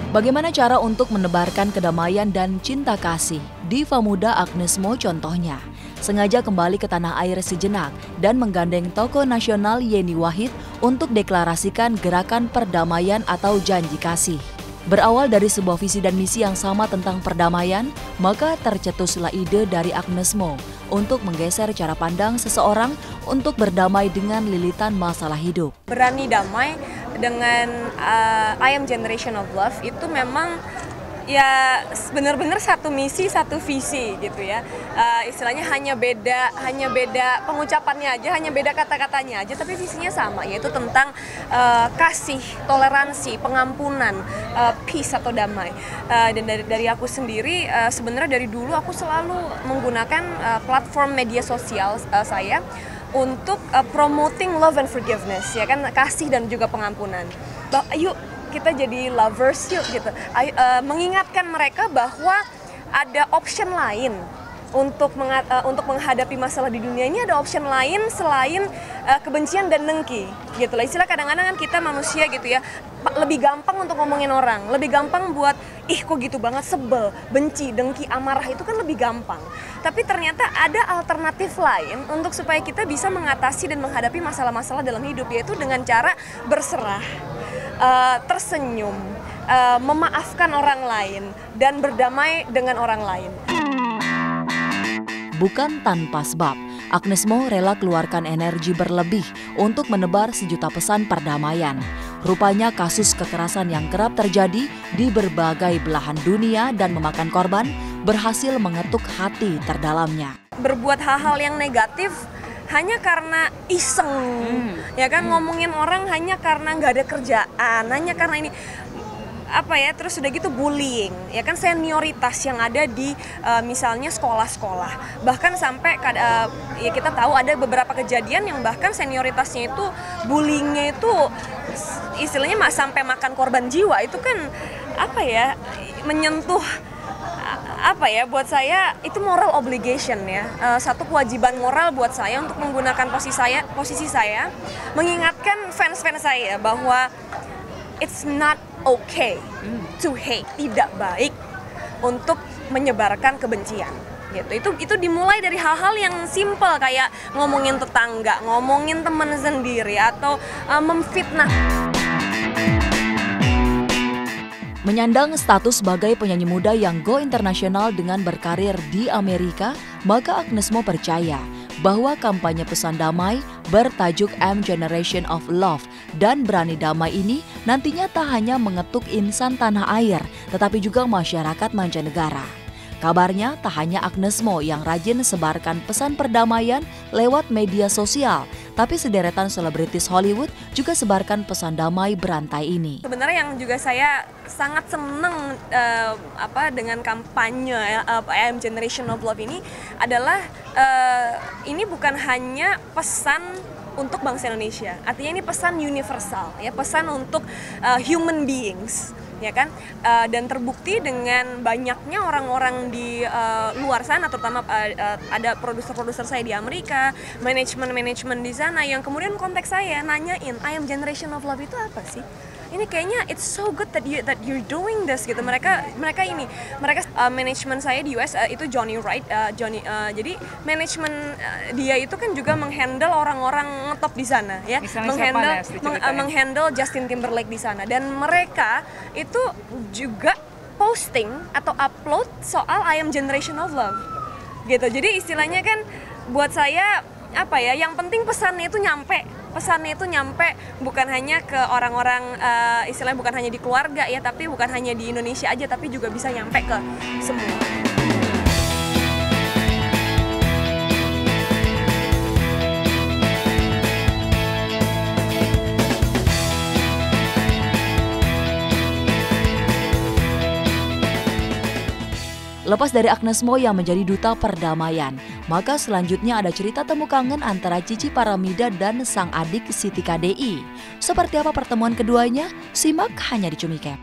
Bagaimana cara untuk menebarkan kedamaian dan cinta kasih? Diva muda Agnes Mo contohnya, sengaja kembali ke tanah air sejenak dan menggandeng tokoh nasional Yeni Wahid untuk deklarasikan gerakan perdamaian atau janji kasih. Berawal dari sebuah visi dan misi yang sama tentang perdamaian, maka tercetuslah ide dari Agnes Mo untuk menggeser cara pandang seseorang untuk berdamai dengan lilitan masalah hidup. Berani damai dengan I Am Generation of Love itu memang ya benar-benar satu misi, satu visi gitu ya. Istilahnya hanya beda pengucapannya aja, hanya beda kata-katanya aja, tapi visinya sama, yaitu tentang kasih, toleransi, pengampunan, peace atau damai. Dan dari aku sendiri, sebenarnya dari dulu aku selalu menggunakan platform media sosial saya untuk promoting love and forgiveness, ya kan, kasih dan juga pengampunan. Yuk kita jadi lovers yuk gitu. Mengingatkan mereka bahwa ada option lain untuk menghadapi masalah di dunia ini, ada option lain selain kebencian dan dengki gitu lah. Istilah kadang-kadang kan kita manusia gitu ya, lebih gampang untuk ngomongin orang, lebih gampang buat kok gitu banget, sebel, benci, dengki, amarah, itu kan lebih gampang. Tapi ternyata ada alternatif lain untuk supaya kita bisa mengatasi dan menghadapi masalah-masalah dalam hidup, yaitu dengan cara berserah, tersenyum, memaafkan orang lain, dan berdamai dengan orang lain. Bukan tanpa sebab, Agnes Mo rela keluarkan energi berlebih untuk menebar sejuta pesan perdamaian. Rupanya kasus kekerasan yang kerap terjadi di berbagai belahan dunia dan memakan korban berhasil mengetuk hati terdalamnya. Berbuat hal-hal yang negatif hanya karena iseng, ya kan, ngomongin orang hanya karena nggak ada kerjaan, hanya karena ini terus udah gitu bullying, ya kan, senioritas yang ada di misalnya sekolah-sekolah, bahkan sampai ya kita tahu ada beberapa kejadian yang bahkan senioritasnya itu bullyingnya itu istilahnya sampai makan korban jiwa. Itu kan menyentuh buat saya itu moral obligation ya, satu kewajiban moral buat saya untuk menggunakan posisi saya mengingatkan fans-fans saya bahwa it's not okay to hate, tidak baik untuk menyebarkan kebencian gitu. Itu dimulai dari hal-hal yang simpel kayak ngomongin tetangga, ngomongin teman sendiri, atau memfitnah. Menyandang status sebagai penyanyi muda yang go internasional dengan berkarir di Amerika, maka Agnes Mo percaya bahwa kampanye pesan damai bertajuk M Generation of Love dan Berani Damai ini nantinya tak hanya mengetuk insan tanah air, tetapi juga masyarakat mancanegara. Kabarnya tak hanya Agnes Mo yang rajin sebarkan pesan perdamaian lewat media sosial, tapi sederetan selebritis Hollywood juga sebarkan pesan damai berantai ini. Sebenarnya yang juga saya sangat senang dengan kampanye I Am Generation of Love ini adalah ini bukan hanya pesan untuk bangsa Indonesia, artinya ini pesan universal, ya, pesan untuk human beings, ya kan, dan terbukti dengan banyaknya orang-orang di luar sana, terutama ada produser-produser saya di Amerika, manajemen di sana yang kemudian kontak saya nanyain I Am Generation of Love itu apa sih? Ini kayaknya it's so good that you're doing this gitu. Mereka manajemen saya di US itu Johnny Wright, jadi manajemen dia itu kan juga menghandle orang-orang ngetop di sana, ya, menghandle Justin Timberlake di sana, dan mereka itu juga posting atau upload soal I Am Generation of Love gitu. Jadi istilahnya kan buat saya yang penting pesannya itu nyampe bukan hanya ke orang-orang, istilahnya bukan hanya di keluarga ya, tapi bukan hanya di Indonesia aja, tapi juga bisa nyampe ke semua. Lepas dari Agnes Mo yang menjadi duta perdamaian, maka selanjutnya ada cerita temu kangen antara Cici Paramida dan sang adik Siti KDI. Seperti apa pertemuan keduanya? Simak hanya di Cumi Cap.